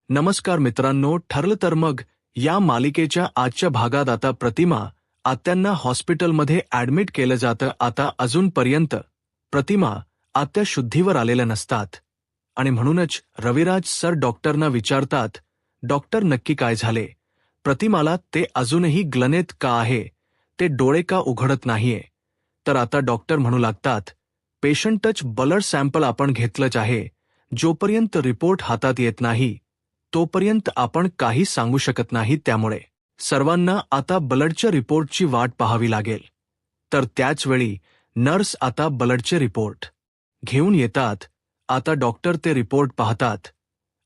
नमस्कार मित्रांनो, ठरलं तर मग या मालिकेच्या आजच्या भागात आता प्रतिमा आत्यांना हॉस्पिटलमध्ये ऍडमिट केलं जातं. आता अजूनपर्यंत प्रतिमा आत्या शुद्धीवर आलेल्या नसतात आणि म्हणूनच रविराज सर डॉक्टरना विचारतात, डॉक्टर नक्की काय झाले? प्रतिमाला ते अजूनही ग्लनेत का आहे, ते डोळे का उघडत नाहीये? तर आता डॉक्टर म्हणू लागतात, पेशंटच ब्लड सॅम्पल आपण घेतलंच आहे, जोपर्यंत रिपोर्ट हातात येत नाही तोपर्यंत आपण काही सांगू शकत नाही. त्यामुळे सर्वांना आता ब्लडच्या रिपोर्टची वाट पाहावी लागेल. तर त्याचवेळी नर्स आता ब्लडचे रिपोर्ट घेऊन येतात. आता डॉक्टर ते रिपोर्ट पाहतात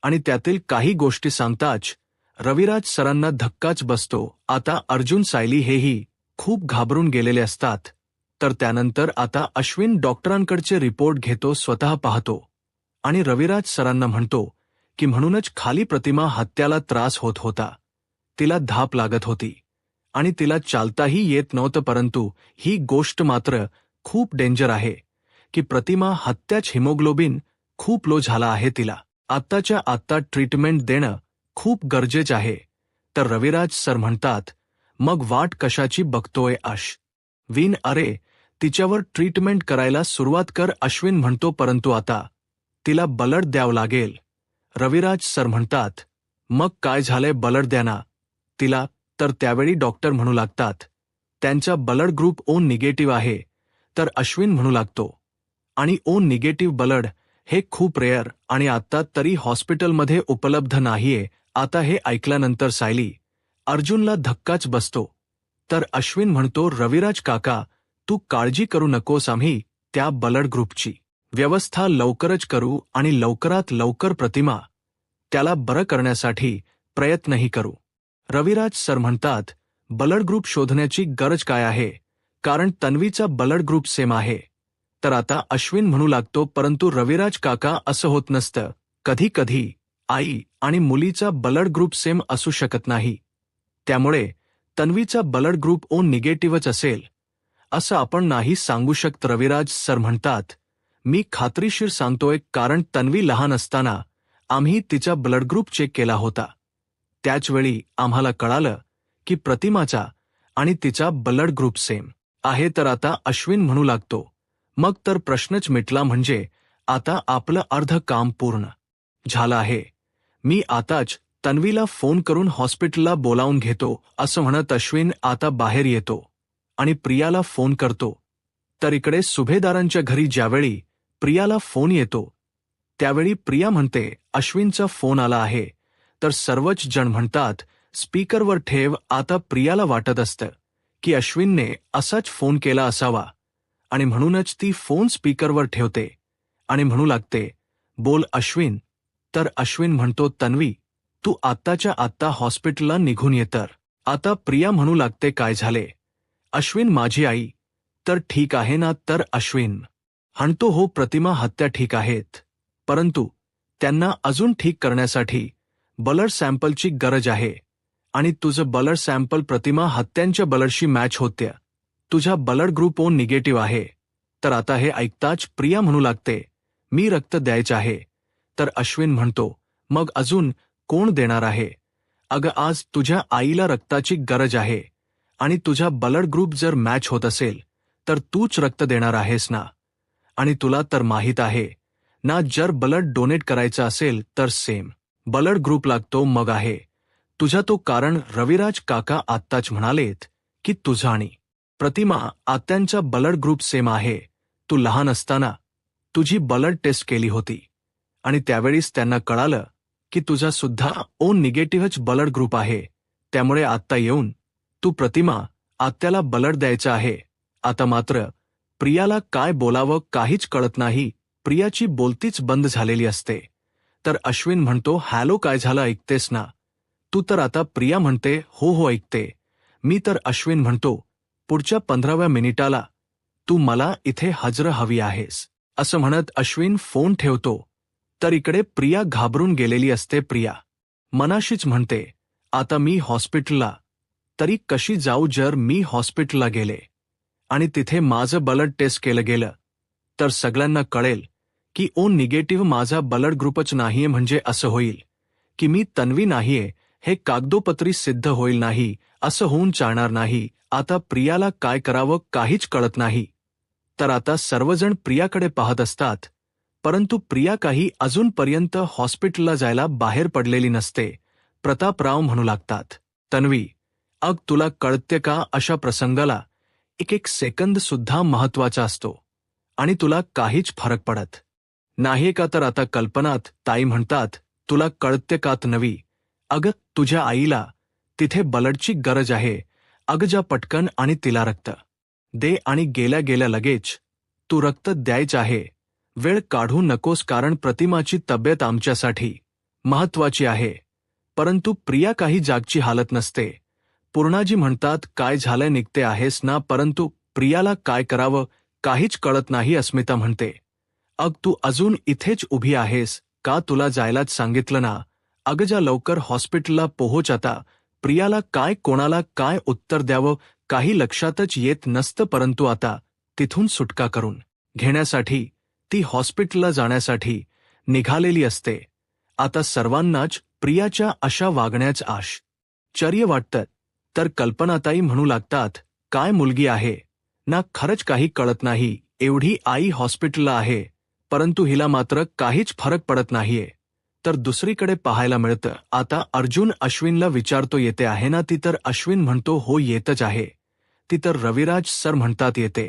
आणि त्यातील काही गोष्टी सांगताच रविराज सरांना धक्काच बसतो. आता अर्जुन सायली हेही खूप घाबरून गेलेले असतात. तर त्यानंतर आता अश्विन डॉक्टरांकडचे रिपोर्ट घेतो, स्वतः पाहतो आणि रविराज सरांना म्हणतो की म्हणूनच खाली प्रतिमा हत्याला त्रास होत होता, तिला धाप लागत होती आणि तिला चालताही येत नव्हतं. परंतु ही गोष्ट मात्र खूप डेंजर आहे की प्रतिमा हत्याच हिमोग्लोबिन खूप लो झाला आहे, तिला आत्ताच्या आत्ता ट्रीटमेंट देणं खूप गरजेचं आहे. तर रविराज सर म्हणतात, मग वाट कशाची बघतोय अश्विन? अरे तिच्यावर ट्रीटमेंट करायला सुरुवात कर, अश्विन म्हणतो. परंतु आता तिला ब्लड द्यावं लागेल. रविराज सर म्हणतात, मग काय झालंय, ब्लड द्या ना तिला. तर त्यावेळी डॉक्टर म्हणू लागतात, त्यांचा ब्लड ग्रुप ओ निगेटिव्ह आहे. तर अश्विन म्हणू लागतो, आणि ओ निगेटिव्ह ब्लड हे खूप रेअर आणि आता तरी हॉस्पिटलमध्ये उपलब्ध नाहीये. आता हे ऐकल्यानंतर सायली अर्जुनला धक्काच बसतो. तर अश्विन म्हणतो, रविराज काका तू काळजी करू नकोस, आम्ही त्या ब्लड ग्रुपची व्यवस्था लवकरच करू आणि लवकरात लवकर प्रतिमा त्याला बरं करण्यासाठी प्रयत्नही करू. रविराज सर म्हणतात, ब्लड ग्रुप शोधण्याची गरज काय आहे, कारण तन्वीचा ब्लड ग्रुप सेम आहे. तर आता अश्विन म्हणू लागतो, परंतु रविराज काका असं होत नसतं. कधी कधी आई आणि मुलीचा ब्लड ग्रुप सेम असू शकत नाही, त्यामुळे तन्वीचा ब्लड ग्रुप ओ निगेटिव्हच असेल असं आपण नाही सांगू शकत. रविराज सर म्हणतात, मी खात्रीशीर सांगतोय, कारण तन्वी लहान असताना आम्ही तिचा ब्लड ग्रुप चेक केला होता. त्याचवेळी आम्हाला कळालं की प्रतिमाचा आणि तिचा ब्लड ग्रुप सेम आहे. तर आता अश्विन म्हणू लागतो, मग तर प्रश्नच मिटला, म्हणजे आता आपलं अर्ध काम पूर्ण झालं आहे. मी आताच तन्वीला फोन करून हॉस्पिटलला बोलावून घेतो. असं म्हणत अश्विन आता बाहेर येतो आणि प्रियाला फोन करतो. तर इकडे सुभेदारांच्या घरी ज्यावेळी प्रियाला फोन येतो त्यावेळी प्रिया म्हणते, अश्विनचा फोन आला आहे. तर सर्वच जण म्हणतात, स्पीकरवर ठेव. आता प्रियाला वाटत असतं की अश्विनने असाच फोन केला असावा आणि म्हणूनच ती फोन स्पीकरवर ठेवते आणि म्हणू लागते, बोल अश्विन. तर अश्विन म्हणतो, तन्वी तू आत्ताच्या आत्ता हॉस्पिटलला निघून ये. तर आता प्रिया म्हणू लागते, काय झाले अश्विन, माझी आई तर ठीक आहे ना? तर अश्विन म्हणतो, हो प्रतिमा हत्या ठीक आहेत, परंतु त्यांना अजून ठीक करण्यासाठी ब्लड सॅम्पलची गरज आहे आणि तुझं ब्लड सॅम्पल प्रतिमा हत्यांच्या ब्लडशी मॅच होत्या. तुझा ब्लड ग्रुप ओ निगेटिव्ह आहे. तर आता हे ऐकताच प्रिया म्हणू लागते, मी रक्त द्यायचं आहे. तर अश्विन म्हणतो, मग अजून कोण देणार आहे? अगं आज तुझ्या आईला रक्ताची गरज आहे आणि तुझा ब्लड ग्रुप जर मॅच होत असेल तर तूच रक्त देणार आहेस ना? आणि तुला तर माहीत आहे ना, जर ब्लड डोनेट करायचं असेल तर सेम ब्लड ग्रुप लागतो. मग आहे तुझा तो कारण. रविराज काका आत्ताच म्हणालेत की तुझा आणि प्रतिमा आत्यांचा ब्लड ग्रुप सेम आहे. तू लहान असताना तुझी ब्लड टेस्ट केली होती आणि त्यावेळीच त्यांना कळालं की तुझा सुद्धा ओ निगेटिव्हच ब्लड ग्रुप आहे. त्यामुळे आत्ता येऊन तू प्रतिमा आत्याला ब्लड द्यायचं आहे. आता मात्र प्रियाला काय बोलावं काहीच कळत नाही. प्रियाची बोलतीच बंद झालेली असते. तर अश्विन म्हणतो, हॅलो काय झालं, ऐकतेस ना तू? तर आता प्रिया म्हणते, हो हो ऐकते मी. तर अश्विन म्हणतो, पुढच्या 15व्या मिनिटाला तू मला इथे हजर हवी आहेस. असं म्हणत अश्विन फोन ठेवतो. तर इकडे प्रिया घाबरून गेलेली असते. प्रिया मनाशीच म्हणते, आता मी हॉस्पिटलला तरी कशी जाऊ? जर मी हॉस्पिटलला गेले आणि तिथे माझं ब्लड टेस्ट केलं गेलं तर सगळ्यांना कळेल की ओ निगेटिव्ह माझा ब्लड ग्रुपच नाहीये. म्हणजे असं होईल की मी तन्वी नाहीये हे कागदोपत्री सिद्ध होईल नाही, असं होऊन चालणार नाही. आता प्रियाला काय करावं काहीच कळत नाही. तर आता सर्वजण प्रियाकडे पाहत असतात, परंतु प्रिया काही अजूनपर्यंत हॉस्पिटलला जायला बाहेर पडलेली नसते. प्रतापराव म्हणू लागतात, तन्वी, अग तुला कळते का अशा प्रसंगाला एक एक सेकंद सुद्धा महत्वाचा असतो आणि तुला काहीच फरक पडत नाहीये का? तर आता कल्पनात ताई म्हणतात, तुला कळते का तन्वी, अगं तुझ्या आईला तिथे ब्लडची गरज आहे. अगं जा पटकन आणि तिला रक्त दे आणि गेल्या गेल्या लगेच तू रक्त द्यायचं आहे. वेळ काढू नकोस कारण प्रतिमाची तब्येत आमच्यासाठी महत्वाची आहे. परंतु प्रिया काही जागची हालत नसते. पूर्णाजी म्हणतात, काय झालंय निघते आहेस ना? परंतु प्रियाला काय करावं काहीच कळत नाही. अस्मिता म्हणते, अग तू अजून इथेच उभी आहेस का? तुला जायलाच सांगितलं ना. अगं जा लवकर हॉस्पिटलला पोहोच आता. प्रियाला काय कोणाला काय उत्तर द्यावं काही लक्षातच येत नसतं. परंतु आता तिथून सुटका करून घेण्यासाठी ती हॉस्पिटलला जाण्यासाठी निघालेली असते. आता सर्वांनाच प्रियाच्या अशा वागण्याचं आश्चर्य वाटतं. तर कल्पनाताई म्हणू लागतात, काय मुलगी आहे ना, खरंच काही कळत नाही. एवढी आई हॉस्पिटलला आहे परंतु हिला मात्र काहीच फरक पडत नाहीये. तर दुसरीकडे पाहायला मिळतं, आता अर्जुन अश्विनला विचारतो, येते आहे ना ती? तर अश्विन म्हणतो, हो येतच आहे ती. तर रविराज सर म्हणतात, येते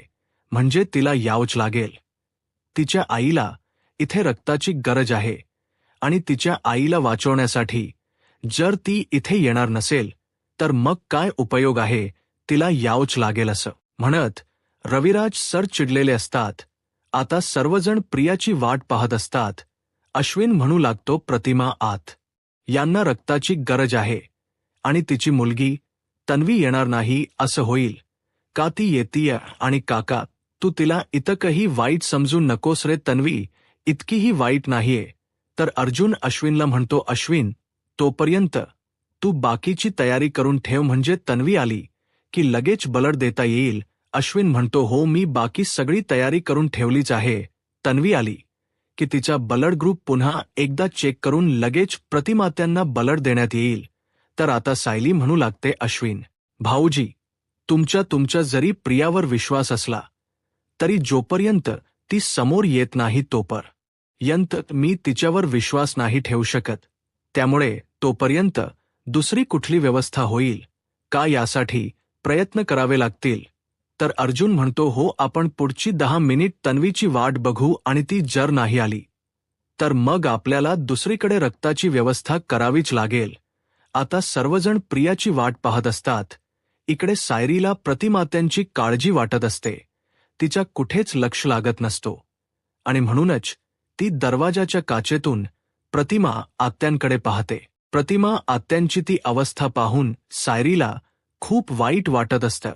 म्हणजे तिला यावंच लागेल. तिच्या आईला इथे रक्ताची गरज आहे आणि तिच्या आईला वाचवण्यासाठी जर ती इथे येणार नसेल तर मग काय उपयोग आहे, तिला यावंच लागेल असं म्हणत रविराज सर चिडलेले असतात. आता सर्वजण प्रियाची वाट पाहत असतात. अश्विन म्हणू लागतो, प्रतिमा आत यांना रक्ताची गरज आहे आणि तिची मुलगी तन्वी येणार नाही असं होईल का? ती येतीय आणि काका तू तिला इतकंही वाईट समजू नकोस रे. तन्वी इतकीही वाईट नाहीये. तर अर्जुन अश्विनला म्हणतो, अश्विन तोपर्यंत तू बाकीची तयारी करून ठेव म्हणजे तन्वी आली की लगेच ब्लड देता येईल. अश्विन म्हणतो, हो मी बाकी सगळी तयारी करून ठेवलीच आहे. तन्वी आली की तिचा ब्लड ग्रुप पुन्हा एकदा चेक करून लगेच प्रतिमात्यांना ब्लड देण्यात येईल. तर आता सायली म्हणू लागते, अश्विन भाऊजी तुमच्या जरी प्रियावर विश्वास असला तरी जोपर्यंत ती समोर येत नाही तोपर्यंत मी तिच्यावर विश्वास नाही ठेवू शकत. त्यामुळे तोपर्यंत दुसरी कुठली व्यवस्था होईल का यासाठी प्रयत्न करावे लागतील. तर अर्जुन म्हणतो, हो आपण पुढची 10 मिनिट तन्वीची वाट बघू आणि ती जर नाही आली तर मग आपल्याला दुसरीकडे रक्ताची व्यवस्था करावीच लागेल. आता सर्वजण प्रियाची वाट पाहत असतात. इकडे सायरीला प्रतिमात्यांची काळजी वाटत असते. तिच्या कुठेच लक्ष लागत नसतो आणि म्हणूनच ती दरवाजाच्या काचेतून प्रतिमा आत्यांकडे पाहते. प्रतिमा आत्यांची ती अवस्था पाहून सायरीला खूप वाईट वाटत असतं.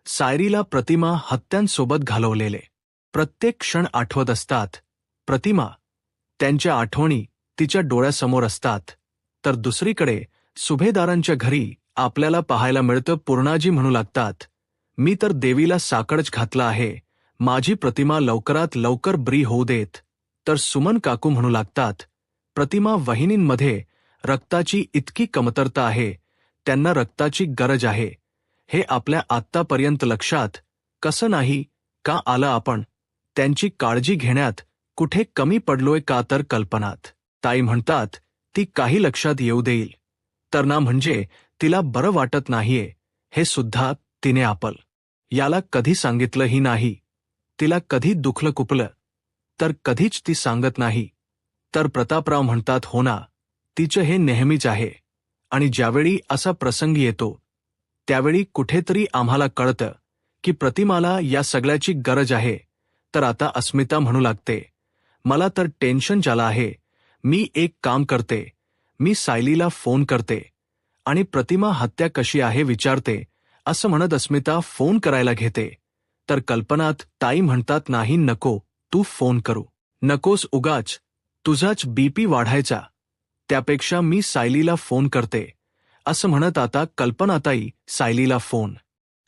सायरीला प्रतिमा हत्यांसोबत घालवलेले प्रत्येक क्षण आठवत असतात. प्रतिमा त्यांच्या आठवणी तिच्या डोळ्यासमोर असतात. तर दुसरीकडे सुभेदारांच्या घरी आपल्याला पाहायला मिळतं, पूर्णाजी म्हणू लागतात, मी तर देवीला साकडच घातला आहे, माझी प्रतिमा लवकरात लवकर बरी होऊ देत. तर सुमन काकू म्हणू लागतात, प्रतिमा वहिनींमध्ये रक्ताची इतकी कमतरता आहे, त्यांना रक्ताची गरज आहे. हे आपल्या आत्तापर्यंत लक्षात कसं नाही का आलं? आपण त्यांची काळजी घेण्यात कुठे कमी पडलोय का? तर कल्पनात ताई म्हणतात, ती काही लक्षात येऊ देईल तर ना, म्हणजे तिला बरं वाटत नाहीये हे सुद्धा तिने आपल याला कधी सांगितलंही नाही. तिला कधी दुखलं कुपलं तर कधीच ती सांगत नाही. तर प्रतापराव म्हणतात, हो ना, तिचं हे नेहमीच आहे आणि ज्यावेळी असा प्रसंग येतो त्यावेळी कुठेतरी आम्हाला कळतं की प्रतिमाला या सगळ्याची गरज आहे. तर आता अस्मिता म्हणू लागते, मला तर टेन्शन झालं आहे. मी एक काम करते, मी सायलीला फोन करते आणि प्रतिमा हत्या कशी आहे विचारते. असं म्हणत अस्मिता फोन करायला घेते. तर कल्पनात ताई म्हणतात, नाही नको, तू फोन करू नकोस, उगाच तुझाच बीपी वाढायचा, त्यापेक्षा मी सायलीला फोन करते. असं म्हणत आता कल्पनाताई सायलीला फोन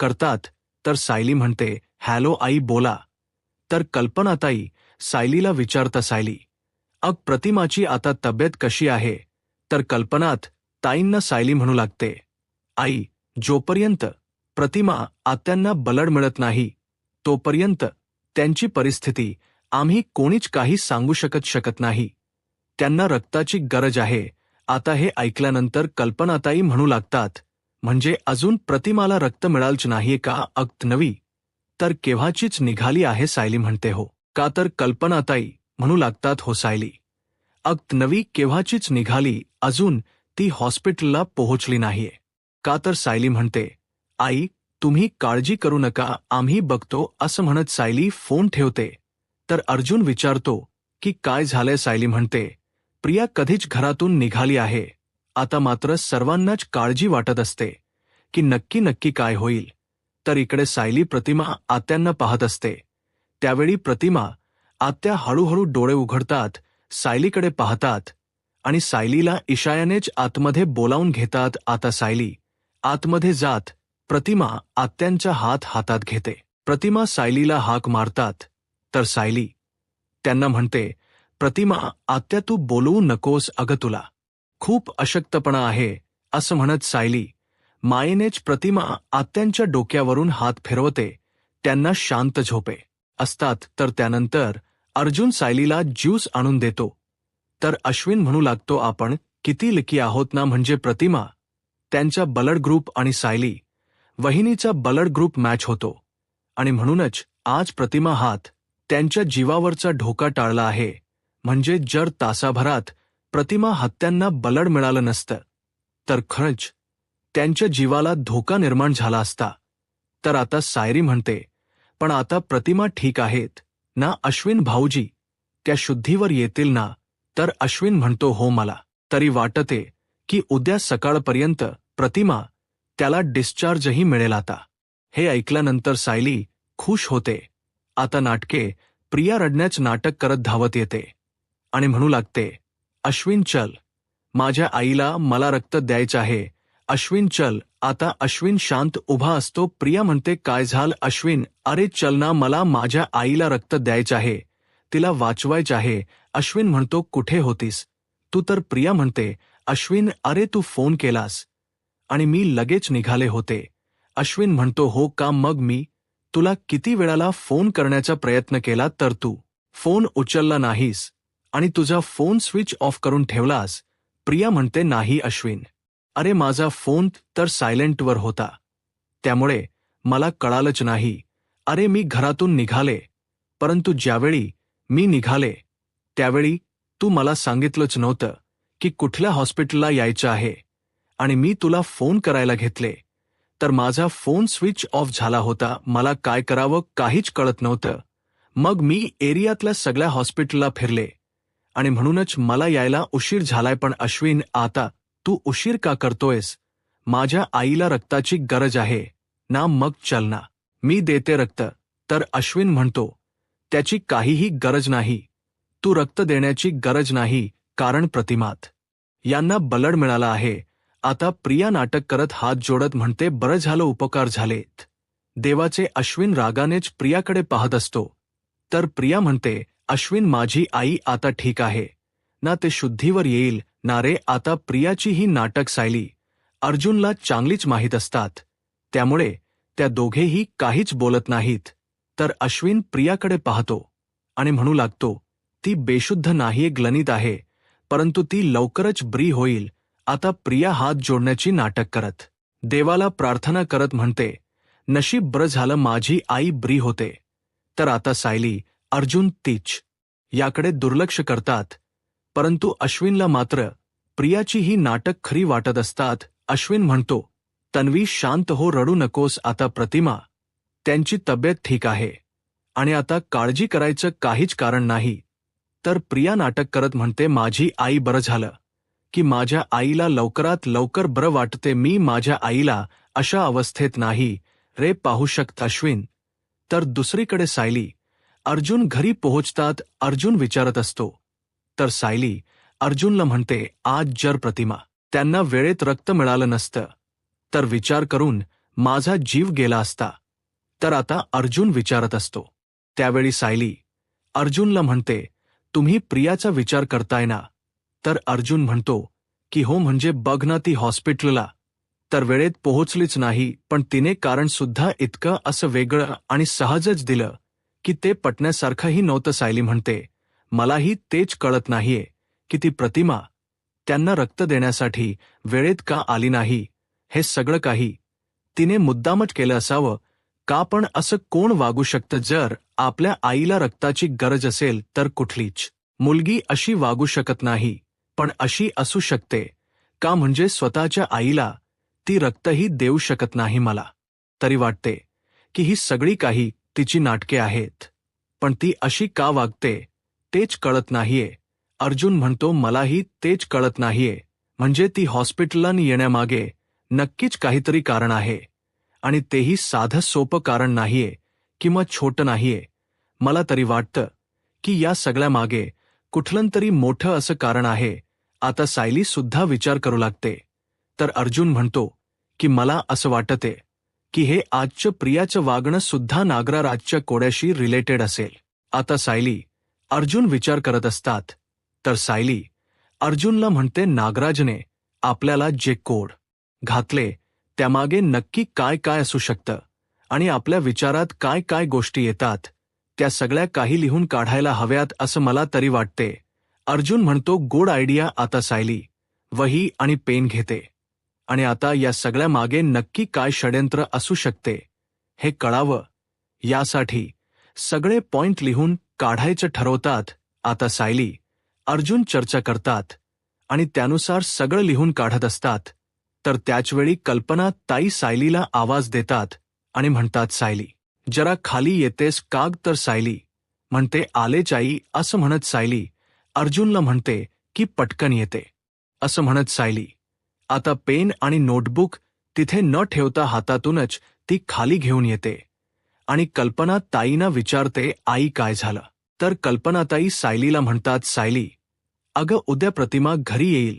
करतात. तर सायली म्हणते, हॅलो आई बोला. तर कल्पनाताई सायलीला विचारता, सायली अग प्रतिमाची आता तब्येत कशी आहे? तर कल्पनात ताईंना सायली म्हणू लागते, आई, जोपर्यंत प्रतिमा आत्यांना बलड मिळत नाही तोपर्यंत त्यांची परिस्थिती आम्ही कोणीच काही सांगू शकत नाही. त्यांना रक्ताची गरज आहे. आता हे ऐकल्यानंतर कल्पनाताई म्हणू लागतात, म्हणजे अजून प्रतिमाला रक्त मिळालच नाहीये का? अगदी नवी तर केव्हाचीच निघाली आहे सायली म्हणते. हो का? तर कल्पनाताई म्हणू लागतात, हो सायली अगदी नवी केव्हाचीच निघाली, अजून ती हॉस्पिटलला पोहोचली नाहीये. का? तर सायली म्हणते, आई तुम्ही काळजी करू नका, आम्ही बघतो. असं म्हणत सायली फोन ठेवते. तर अर्जुन विचारतो की काय झालंय? सायली म्हणते, प्रिया कधीच घरातून निघाली आहे. आता मात्र सर्वांनाच काळजी वाटत असते की नक्की काय होईल. तर इकडे सायली प्रतिमा आत्यांना पाहत असते. त्यावेळी प्रतिमा आत्या हळूहळू डोळे उघडतात, सायलीकडे पाहतात आणि सायलीला इशाऱ्यानेच आतमध्ये बोलावून घेतात. आता सायली आतमध्ये जात प्रतिमा आत्यांचा हात हातात घेते. प्रतिमा सायलीला हाक मारतात. तर सायली त्यांना म्हणते, प्रतिमा आत्या तू बोलवू नकोस, अगं तुला खूप अशक्तपणा आहे. असं म्हणत सायली मायेनेच प्रतिमा आत्यांच्या डोक्यावरून हात फिरवते. त्यांना शांत झोपे असतात. तर त्यानंतर अर्जुन सायलीला ज्यूस आणून देतो. तर अश्विन म्हणू लागतो, आपण किती लकी आहोत ना, म्हणजे प्रतिमा त्यांचा ब्लड ग्रुप आणि सायली वहिनीचा ब्लड ग्रुप मॅच होतो आणि म्हणूनच आज प्रतिमा हात त्यांच्या जीवावरचा धोका टाळला आहे. म्हणजे जर तासाभरात प्रतिमा हत्यांना ब्लड मिळालं नसतं तर खरंच त्यांच्या जीवाला धोका निर्माण झाला असता. तर आता सायरी म्हणते, पण आता प्रतिमा ठीक आहेत ना अश्विन भाऊजी? त्या शुद्धीवर येतील ना? तर अश्विन म्हणतो, हो मला तरी वाटते की उद्या सकाळपर्यंत प्रतिमा त्याला डिस्चार्जही मिळेल. आता हे ऐकल्यानंतर सायली खुश होते. आता नाटके प्रिया रडण्याच नाटक करत धावत येते आणि म्हणू लागते, अश्विन चल, माझ्या आईला मला रक्त द्यायचं आहे. अश्विन चल. आता अश्विन शांत उभा असतो. प्रिया म्हणते, काय झालं अश्विन? अरे चल ना, मला माझ्या आईला रक्त द्यायचं आहे, तिला वाचवायचं आहे. अश्विन म्हणतो, कुठे होतीस तू? तर प्रिया म्हणते, अश्विन अरे तू फोन केलास आणि मी लगेच निघाले होते. अश्विन म्हणतो, हो का? मग मी तुला किती वेळाला फोन करण्याचा प्रयत्न केला तर तू फोन उचलला नाहीस आणि तुझा फोन स्विच ऑफ करून ठेवलास. प्रिया म्हणते, नाही अश्विन, अरे माझा फोन तर सायलेंटवर होता, त्यामुळे मला कळालंच नाही. अरे मी घरातून निघाले, परंतु ज्यावेळी मी निघाले त्यावेळी तू मला सांगितलंच नव्हतं की कुठल्या हॉस्पिटलला यायचं आहे आणि मी तुला फोन करायला घेतले तर माझा फोन स्विच ऑफ झाला होता. मला काय करावं काहीच कळत नव्हतं. मग मी एरियातल्या सगळ्या हॉस्पिटलला फिरले आणि म्हणूनच मला यायला उशीर झालाय. पण अश्विन आता तू उशीर का करतोयस? माझ्या आईला रक्ताची गरज आहे ना, मग चल ना, मी देते रक्त. तर अश्विन म्हणतो, त्याची काहीही गरज नाही, तू रक्त देण्याची गरज नाही, कारण प्रतिमात यांना ब्लड मिळाला आहे. आता प्रिया नाटक करत हात जोडत म्हणते, बरं झालं, उपकार झालेत देवाचे. अश्विन रागानेच प्रियाकडे पाहत असतो. तर प्रिया म्हणते, अश्विन माझी आई आता ठीक आहे ना, ते शुद्धीवर येईल ना रे? आता प्रियाची ही नाटक सायली अर्जुनला चांगलीच माहीत असतात, त्यामुळे त्या दोघेही काहीच बोलत नाहीत. तर अश्विन प्रियाकडे पाहतो आणि म्हणू लागतो, ती बेशुद्ध नाहीये, ग्लनित आहे, परंतु ती लवकरच ब्री होईल. आता प्रिया हात जोडण्याची नाटक करत देवाला प्रार्थना करत म्हणते, नशीब बरं झालं माझी आई ब्री होते. तर आता सायली अर्जुन तीच याकडे दुर्लक्ष करतात, परंतु अश्विनला मात्र प्रियाची ही नाटक खरी वाटत असतात. अश्विन म्हणतो, तन्वी शांत हो, रडू नकोस. आता प्रतिमा त्यांची तब्येत ठीक आहे आणि आता काळजी करायचं काहीच कारण नाही. तर प्रिया नाटक करत म्हणते, माझी आई बरं झालं की माझ्या आईला लवकरात लवकर बरं वाटते. मी माझ्या आईला अशा अवस्थेत नाही रे पाहू शकत अश्विन. तर दुसरीकडे सायली अर्जुन घरी पोहोचतात. अर्जुन विचारत असतो. तर सायली अर्जुनला म्हणते, आज जर प्रतिमा त्यांना वेळेत रक्त मिळालं नसतं तर विचार करून माझा जीव गेला असता. तर आता अर्जुन विचारत असतो. त्यावेळी सायली अर्जुनला म्हणते, तुम्ही प्रियाचा विचार करताय ना? तर अर्जुन म्हणतो की हो म्हणजे बघ ना ती हॉस्पिटलला तर वेळेत पोहोचलीच नाही, पण तिने कारण सुद्धा इतकं असं वेगळं आणि सहजच दिलं की ते पटण्यासारखंही नव्हतं. सायली म्हणते, मलाही तेच कळत नाहीये की ती प्रतिमा त्यांना रक्त देण्यासाठी वेळेत का आली नाही. हे सगळं काही तिने मुद्दामच केलं असावं का? पण असं कोण वागू शकतं? जर आपल्या आईला रक्ताची गरज असेल तर कुठलीच मुलगी अशी वागू शकत नाही, पण अशी असू शकते का? म्हणजे स्वतःच्या आईला ती रक्तही देऊ शकत नाही. मला तरी वाटते की ही सगळी काही तिची नाटके आहेत, पण ती अशी का वागते तेच कळत नाहीये. अर्जुन म्हणतो, मलाही तेच कळत नाहीये. म्हणजे ती हॉस्पिटलला येण्यामागे नक्कीच काहीतरी कारण आहे, आणि तेही साधं सोपं कारण नाहीये किंवा छोटं नाहीये. मला तरी वाटतं की या सगळ्यामागे कुठलं तरी मोठं असं कारण आहे. आता सायली सुद्धा विचार करू लागते. तर अर्जुन म्हणतो की मला असं वाटते की हे आजचं प्रियाचं वागणं सुद्धा नागराजच्या कोड्याशी रिलेटेड असेल. आता सायली अर्जुन विचार करत असतात, तर सायली अर्जुनला म्हणते, नागराजने आपल्याला जे कोड घातले त्यामागे नक्की काय काय असू शकतं, आणि आपल्या विचारात काय काय गोष्टी येतात त्या सगळ्या काही लिहून काढायला हव्यात असं मला तरी वाटते. अर्जुन म्हणतो, गुड आयडिया. आता सायली वही आणि पेन घेते, आणि आता या सगळ्या मागे नक्की काय षड्यंत्र असू शकते हे कळावं यासाठी सगळे पॉइंट लिहून काढायचं ठरवतात. आता सायली अर्जुन चर्चा करतात आणि त्यानुसार सगळं लिहून काढत असतात. तर त्याचवेळी कल्पना ताई सायलीला आवाज देतात आणि म्हणतात, सायली जरा खाली येतेस का? तर सायली म्हणते, आलेच आई. असं म्हणत सायली अर्जुनला म्हणते की पटकन येते. असं म्हणत सायली आता पेन आणि नोटबुक तिथे न ठेवता हातातूनच ती खाली घेऊन येते आणि कल्पना ताईंना विचारते, आई काय झालं? तर कल्पनाताई सायलीला म्हणतात, सायली अगं उद्या प्रतिमा घरी येईल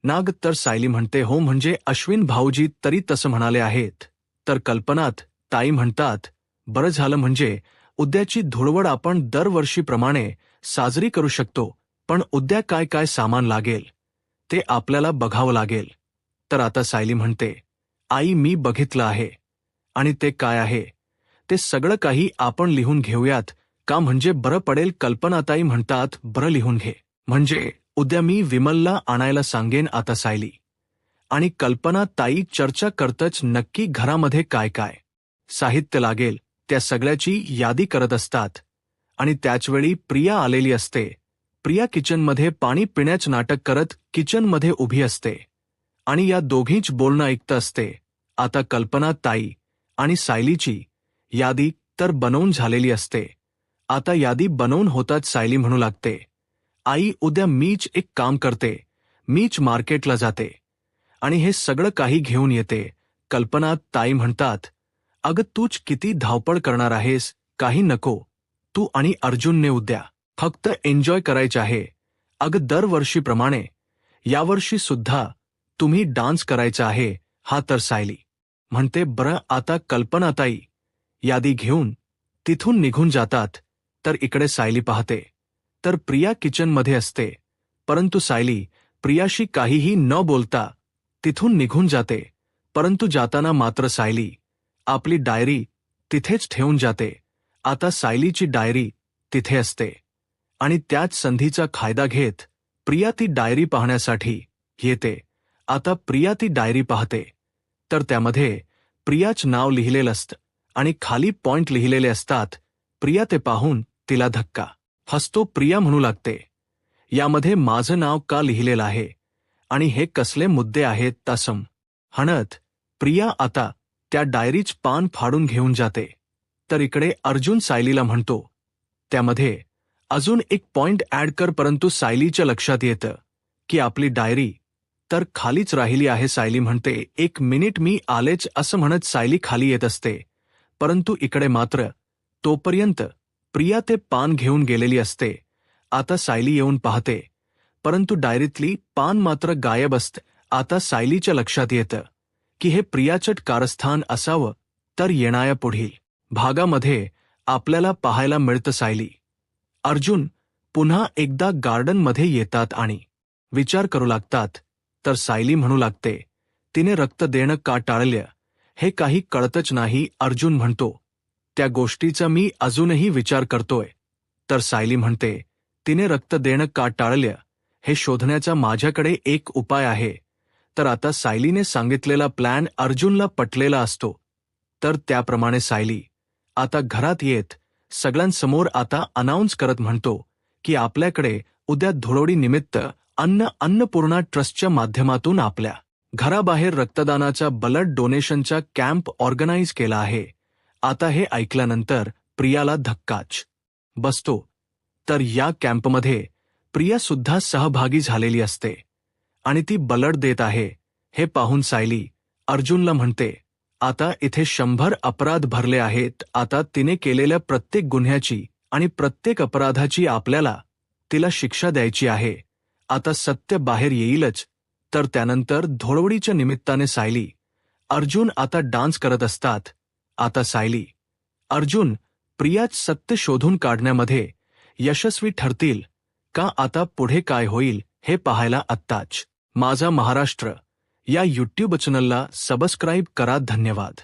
नाग. तर सायली म्हणते, हो म्हणजे अश्विन भाऊजी तरी तसं म्हणाले आहेत. तर कल्पनात ताई म्हणतात, बरं झालं, म्हणजे उद्याची धुळवड आपण दरवर्षीप्रमाणे साजरी करू शकतो. पण उद्या काय काय सामान लागेल ते आपल्याला बघावं लागेल. तर आता सायली म्हणते, आई मी बघितलं आहे, आणि ते काय आहे ते सगळं काही आपण लिहून घेऊयात का? म्हणजे बरं पडेल. कल्पनाताई म्हणतात, बरं लिहून घे, म्हणजे उद्या मी विमलला आणायला सांगेन. आता सायली आणि कल्पना ताई चर्चा करतच नक्की घरामध्ये काय काय साहित्य लागेल त्या सगळ्याची यादी करत असतात. आणि त्याचवेळी प्रिया आलेली असते. प्रिया किचनमध्ये पाणी पिण्याचं नाटक करत किचनमध्ये उभी असते आणि या दोघींच बोलणं ऐकत असते. आता कल्पना ताई आणि सायलीची यादी तर बनवून झालेली असते. आता यादी बनवून होताच सायली म्हणू लागते, आई उद्या मीच एक काम करते, मीच मार्केटला जाते आणि हे सगळं काही घेऊन येते. कल्पना ताई म्हणतात, अगं तूच किती धावपळ करणार आहेस? काही नको, तू आणि अर्जुनने उद्या फक्त एन्जॉय करायचे आहे. अगं दरवर्षीप्रमाणे यावर्षी सुद्धा तुम्ही डान्स करायचा आहे. हा तर सायली म्हणते, बरं. आता कल्पनाताई यादी घेऊन तिथून निघून जातात. तर इकडे सायली पाहते तर प्रिया किचनमध्ये असते, परंतु सायली प्रियाशी काहीही न बोलता तिथून निघून जाते. परंतु जाताना मात्र सायली आपली डायरी तिथेच ठेवून जाते. आता सायलीची डायरी तिथे असते आणि त्याच संधीचा फायदा घेत प्रिया ती डायरी पाहण्यासाठी येते. आता प्रिया ती डायरी पाहते तर त्यामध्ये प्रियाच नाव लिहिलेलं असतं आणि खाली पॉइंट लिहिलेले असतात. प्रिया ते पाहून तिला धक्का हसतो. प्रिया म्हणू लागते, यामध्ये माझं नाव का लिहिलेलं आहे आणि हे कसले मुद्दे आहेत? तसम हणत प्रिया आता त्या डायरीच पान फाडून घेऊन जाते. तर इकडे अर्जुन सायलीला म्हणतो, त्यामध्ये अजून एक पॉइंट ऍड कर. परंतु सायलीच्या लक्षात येतं की आपली डायरी तर खालीच राहिली आहे. सायली म्हणते, एक मिनिट मी आलेच. असं म्हणत सायली खाली येत असते, परंतु इकडे मात्र तोपर्यंत प्रिया ते पान घेऊन गेलेली असते. आता सायली येऊन पाहते, परंतु डायरीतली पान मात्र गायब असते. आता सायलीच्या लक्षात येतं की हे प्रियाचट कारस्थान असावं. तर येणाऱ्या पुढील भागामध्ये आपल्याला पाहायला मिळतं सायली अर्जुन पुन्हा एकदा गार्डनमध्ये येतात आणि विचार करू लागतात तर सायली म्हणू लागते, तिने रक्त देणं का टाळलं हे काही कळतच नाही. अर्जुन म्हणतो, त्या गोष्टीचा मी अजूनही विचार करतोय. तर सायली म्हणते, तिने रक्त देणं का टाळलं हे शोधण्याचा माझ्याकडे एक उपाय आहे. तर आता सायलीने सांगितलेला प्लॅन अर्जुनला पटलेला असतो. तर त्याप्रमाणे सायली आता घरात येत सगळ्यांसमोर आता अनाउन्स करत म्हणतो की आपल्याकडे उद्या धुळवडी निमित्त अन्नपूर्णा ट्रस्टच्या माध्यमातून आपल्या घराबाहेर रक्तदानाचा ब्लड डोनेशनचा कॅम्प ऑर्गनाईज केला आहे. आता हे ऐकल्यानंतर प्रियाला धक्काच बसतो. तर या कॅम्पमध्ये प्रिया सुद्धा सहभागी झालेली असते आणि ती ब्लड देत आहे. हे पाहून सायली अर्जुनला म्हणते, आता इथे 100 अपराध भरले आहेत. आता तिने केलेल्या प्रत्येक गुन्ह्याची आणि प्रत्येक अपराधाची आपल्याला तिला शिक्षा द्यायची आहे. आता सत्य बाहेर येईलच. तर त्यानंतर धुळवडीच्या निमित्ताने सायली अर्जुन आता डान्स करत असतात. आता सायली अर्जुन प्रियाच सत्य शोधून काढण्यामध्ये यशस्वी ठरतील का? आता पुढे काय होईल हे पाहायला आत्ताच माझा महाराष्ट्र या यूट्यूब चॅनलला सबस्क्राईब करा. धन्यवाद.